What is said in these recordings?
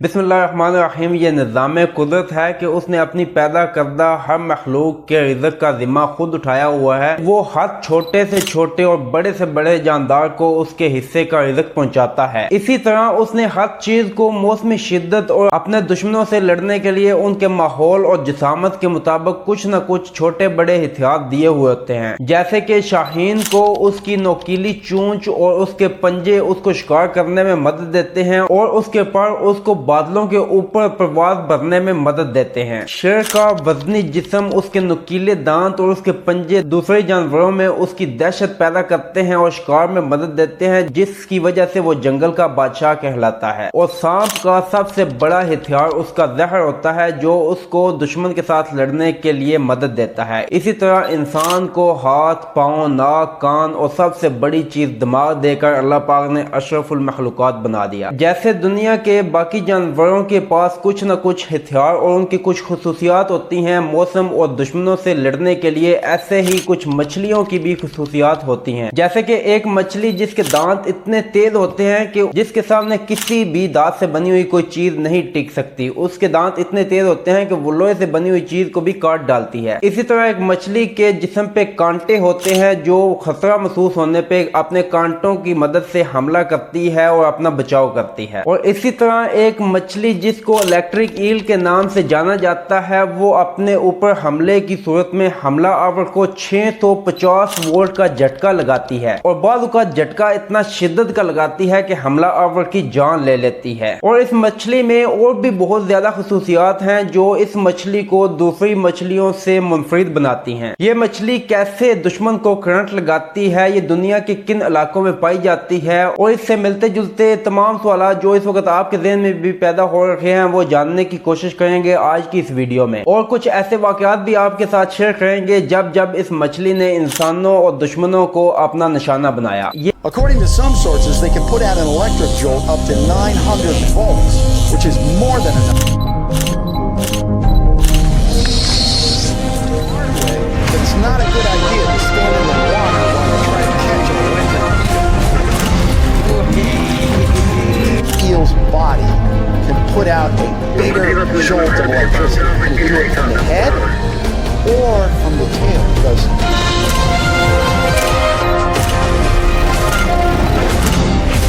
बिस्मिल्लाहिर्रहमानिर्रहीम। ये निज़ाम कुदरत है कि उसने अपनी पैदा करदा हर मखलूक के रिज़्क़ का ज़िम्मा खुद उठाया हुआ है। वो हर छोटे से छोटे और बड़े से बड़े जानदार को उसके हिस्से का रिज़्क़ पहुंचाता है। इसी तरह उसने हर चीज़ को मौसमी शिद्दत और अपने दुश्मनों से लड़ने के लिए उनके माहौल और जिसामत के मुताबिक कुछ न कुछ छोटे बड़े हथियार दिए हुए होते हैं। जैसे कि शाहीन को उसकी नोकीली चूंच और उसके पंजे उसको शिकार करने में मदद देते हैं और उसके पर उसको बादलों के ऊपर प्रवास भरने में मदद देते हैं। शेर का वजनी जिस्म, उसके नुकीले दांत और उसके पंजे दूसरे जानवरों में उसकी दहशत पैदा करते हैं और शिकार में मदद देते हैं, जिसकी वजह से वो जंगल का बादशाह कहलाता है। और सांप का सबसे बड़ा हथियार उसका जहर होता है, जो उसको दुश्मन के साथ लड़ने के लिए मदद देता है। इसी तरह इंसान को हाथ, पाँव, नाक, कान और सबसे बड़ी चीज दिमाग देकर अल्लाह पाक ने अशरफुल मखलूकात बना दिया। जैसे दुनिया के बाकी जानवरों के पास कुछ न कुछ हथियार और उनकी कुछ खुसूसियात होती हैं मौसम और दुश्मनों से लड़ने के लिए, ऐसे ही कुछ मछलियों की भी खुसूसियात होती हैं। जैसे कि एक मछली जिसके दांत इतने तेज होते हैं कि जिसके सामने किसी भी दांत से बनी हुई कोई चीज नहीं टिक सकती। उसके दांत इतने तेज होते हैं कि वो लोहे से बनी हुई चीज को भी काट डालती है। इसी तरह एक मछली के जिस्म पे कांटे होते हैं, जो खतरा महसूस होने पे अपने कांटों की मदद से हमला करती है और अपना बचाव करती है। और इसी तरह एक मछली जिसको इलेक्ट्रिक ईल के नाम से जाना जाता है, वो अपने ऊपर हमले की सूरत में हमला आवर को 650 वोल्ट का झटका लगाती है और बाद का झटका इतना शिद्दत का लगाती है कि हमला आवर की जान ले लेती है। और इस मछली में और भी बहुत ज्यादा खुसूसियात हैं जो इस मछली को दूसरी मछलियों से मुनफरिद बनाती हैं। ये मछली कैसे दुश्मन को करंट लगाती है, ये दुनिया के किन इलाकों में पाई जाती है, और इससे मिलते जुलते तमाम सवाल जो इस वक्त आपके ज़हन में भी पैदा हो रखे हैं, वो जानने की कोशिश करेंगे आज की इस वीडियो में। और कुछ ऐसे वाकयात भी आपके साथ शेयर करेंगे जब जब इस मछली ने इंसानों और दुश्मनों को अपना निशाना बनाया। According to some sources, they can put out an electric jolt up to 900 volts, which is more than enough. It's not a good idea to stand in the water while you're trying to catch a weapon. Eel's body can put out a bigger jolt of electricity. You can do it from the head or from the tail, because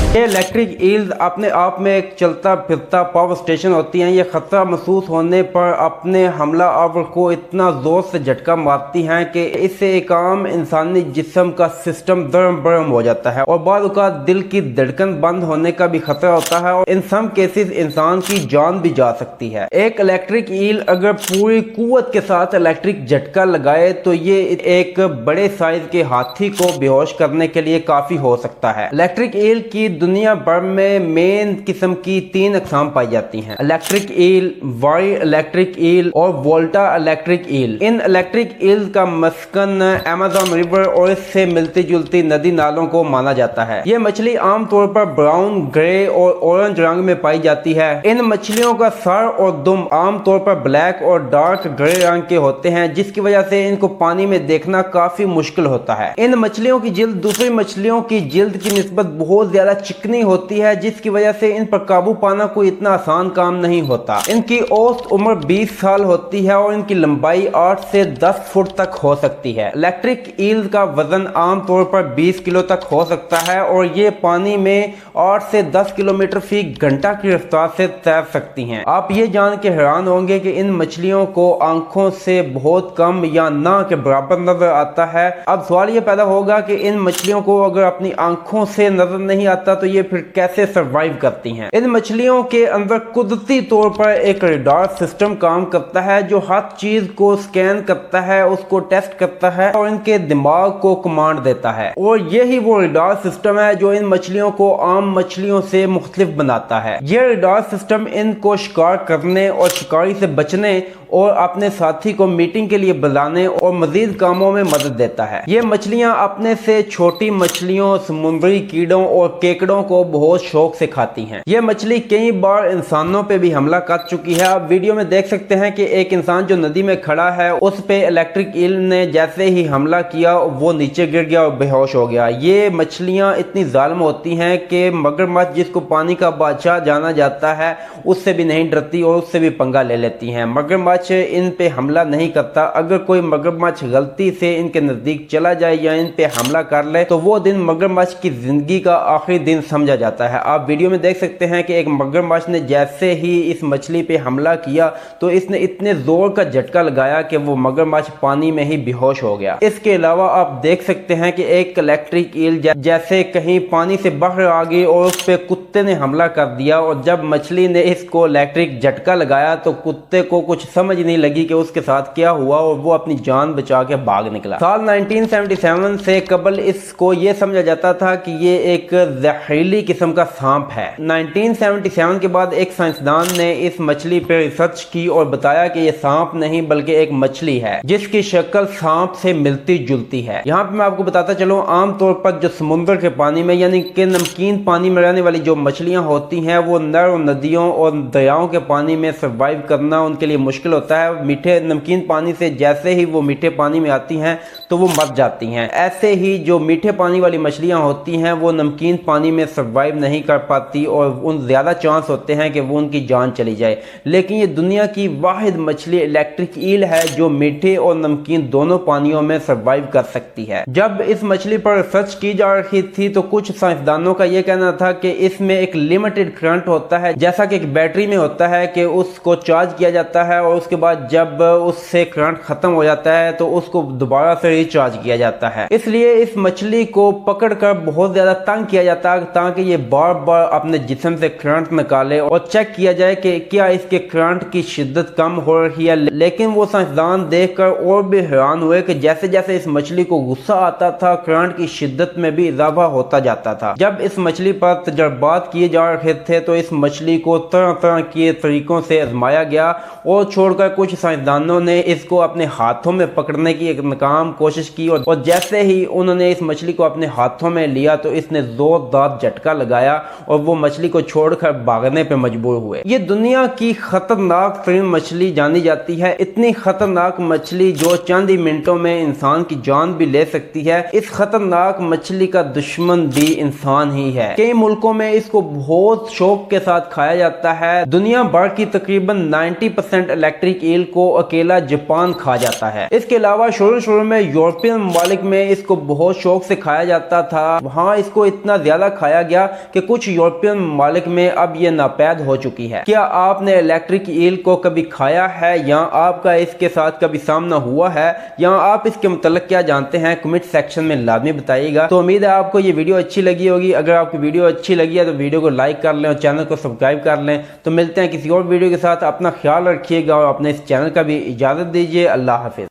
ये electric eels अपने आप में एक चलता फिरता power station होती हैं। ये खतरा महसूस होने पर अपने हमला आवर को इतना जोर से झटका मारती हैं कि इससे एक आम इंसानी जिस्म का सिस्टम दरम बरम हो जाता है और बाद का दिल की धड़कन बंद होने का भी खतरा होता है और इन सम केसेस इंसान की जान भी जा सकती है। एक इलेक्ट्रिक ईल अगर पूरी कुव्वत के साथ इलेक्ट्रिक झटका लगाए तो ये एक बड़े साइज के हाथी को बेहोश करने के लिए काफी हो सकता है। इलेक्ट्रिक ईल की दुनिया भर में मेन किस्म की 3 अक़साम पाई जाती हैं: electric eel, wire electric eel और वोल्टा इलेक्ट्रिक ईल। इन इलेक्ट्रिक ईल का मस्कन अमेज़न रिवर और इससे मिलती जुलती नदी नालों को माना जाता है। ये मछली आमतौर पर ब्राउन, ग्रे और ऑरेंज रंग में पाई जाती है। इन मछलियों का सर और दुम आमतौर पर ब्लैक और डार्क ग्रे रंग के होते हैं, जिसकी वजह से इनको पानी में देखना काफी मुश्किल होता है। इन मछलियों की जिल्द दूसरी मछलियों की जिल्द की निस्बत बहुत ज्यादा चिकनी होती है, जिसकी वजह से इन पर काबू पाना कोई इतना आसान काम नहीं होता। इनकी औसत उम्र 20 साल होती है और इनकी लंबाई 8 से 10 फुट तक हो सकती है। इलेक्ट्रिक ईल का वजन आमतौर पर 20 किलो तक हो सकता है और ये पानी में 8 से 10 किलोमीटर फी घंटा की रफ्तार से तैर सकती हैं। आप ये जान के हैरान होंगे कि इन मछलियों को आंखों से बहुत कम या ना के बराबर नजर आता है। अब सवाल ये पैदा होगा कि इन मछलियों को अगर अपनी आंखों से नजर नहीं आता तो ये फिर कैसे सरवाइव करती हैं। इन मछलियों के अंदर कुदरती तौर पर एक रडार सिस्टम काम करता है जो हर चीज को स्कैन करता है, उसको टेस्ट करता है और इनके दिमाग को कमांड देता है। और यही वो रडार सिस्टम है जो इन मछलियों को आम मछलियों से मुख्तलिफ बनाता है। यह रडार सिस्टम इनको शिकार करने और शिकारी से बचने और अपने साथी को मीटिंग के लिए बुलाने और मजीद कामों में मदद देता है। ये मछलियां अपने से छोटी मछलियों, समुद्री कीड़ों और केकड़ों को बहुत शौक से खाती हैं। ये मछली कई बार इंसानों पे भी हमला कर चुकी है। आप वीडियो में देख सकते हैं कि एक इंसान जो नदी में खड़ा है उस पे इलेक्ट्रिक ईल ने जैसे ही हमला किया वो नीचे गिर गया और बेहोश हो गया। ये मछलियां इतनी जालिम होती हैं कि मगरमच्छ जिसको पानी का बादशाह जाना जाता है उससे भी नहीं डरती और उससे भी पंगा ले लेती हैं। मगरमच्छ इन पे हमला नहीं करता। अगर कोई मगरमच्छ गलती से इनके नजदीक चला जाए या इन पे हमला कर ले तो वो दिन मगरमच्छ की जिंदगी का आखिरी दिन समझा जाता है। आप वीडियो में देख सकते हैं कि एक मगरमच्छ ने जैसे ही इस मछली पे हमला किया तो इसने इतने जोर का झटका लगाया कि वो मगरमच्छ पानी में ही बेहोश हो गया। इसके अलावा आप देख सकते हैं कि एक इलेक्ट्रिक ईल जैसे कहीं पानी से बाहर आ गई और उस पे कुत्ते ने हमला कर दिया और जब मछली ने इसको इलेक्ट्रिक झटका लगाया तो कुत्ते को कुछ समझ नहीं लगी कि उसके साथ क्या हुआ और वो अपनी जान बचा के भाग निकला। साल 1977 से कबल इसको ये समझा जाता था कि ये एक जहरीली किस्म का सांप है। 1977 के बाद एक साइंसदान ने इस मछली पे रिसर्च की और बताया कि ये सांप नहीं बल्कि एक मछली है जिसकी शक्ल सांप से मिलती जुलती है। यहाँ पे मैं आपको बताता चलूं, आमतौर पर जो समुद्र के पानी में यानी कि नमकीन पानी में रहने वाली जो मछलियां होती हैं वो नर और नदियों और दरियाओं के पानी में सर्वाइव करना उनके लिए मुश्किल होता है। मीठे नमकीन पानी से जैसे ही वो मीठे पानी में आती हैं तो वो मर जाती हैं। ऐसे ही जो मीठे पानी वाली मछलियां होती हैं वो नमकीन पानी में सर्वाइव नहीं कर पाती और उन ज़्यादा चांस होते हैं कि वो उनकी जान चली जाए। लेकिन ये दुनिया की वाहिद मछली इलेक्ट्रिक ईल है जो मीठे और नमकीन दोनों पानियों में सर्वाइव कर सकती है। जब इस मछली पर रिसर्च की जा रही थी तो कुछ साइंसदानों का यह कहना था कि इसमें एक लिमिटेड करंट होता है, जैसा कि एक बैटरी में होता है कि उसको चार्ज किया जाता है और उसके बाद जब उससे करंट खत्म हो जाता है तो उसको दोबारा से रिचार्ज किया जाता है। इसलिए इस मछली को पकड़कर बहुत ज्यादा तंग किया जाता है ताकि ये बार बार अपने जिस्म से करंट निकाले और चेक किया जाए कि क्या इसके करंट की शिद्दत कम हो रही है। लेकिन वो साइंसदान देखकर और भी हैरान हुए कि जैसे जैसे इस मछली को गुस्सा आता था करंट की शिद्दत में भी इजाफा होता जाता था। जब इस मछली पर तजर्बात किए जा रहे थे तो इस मछली को तरह तरह के तरीकों से आजमाया गया और छोड़कर कुछ साइंसदानों ने इसको अपने हाथों में पकड़ने की एक नाकाम कोशिश की और जैसे ही उन्होंने इस मछली को अपने हाथों में लिया तो इसने जोरदार झटका लगाया और वो मछली को छोड़कर भागने पे मजबूर हुए। ये दुनिया की खतरनाक तरीन मछली जानी जाती है। इतनी खतरनाक मछली जो चंद ही मिनटों में इंसान की जान भी ले सकती है। इस खतरनाक मछली का दुश्मन भी इंसान ही है। कई मुल्कों में इसको बहुत शौक के साथ खाया जाता है। दुनिया भर की तकरीबन 90% इलेक्ट्रिक ईल को अकेला जापान खा जाता है। इसके अलावा शुरू में यूरोपियन ममालिक में इसको बहुत शौक से खाया जाता था। वहाँ इसको इतना ज्यादा खाया गया कि कुछ यूरोपियन ममालिक में अब ये नापैद हो चुकी है। क्या आपने इलेक्ट्रिक ईल को कभी खाया है या आपका इसके साथ कभी सामना हुआ है या आप इसके मुतल्लिक क्या जानते हैं कमेंट सेक्शन में लाजमी बताइएगा। तो उम्मीद है आपको ये वीडियो अच्छी लगी होगी। अगर आपकी वीडियो अच्छी लगी है तो वीडियो को लाइक कर लें और चैनल को सब्सक्राइब कर लें। तो मिलते हैं किसी और वीडियो के साथ। अपना ख्याल रखिएगा और अपने इस चैनल का भी इजाज़त दीजिए। अल्लाह हाफिज़।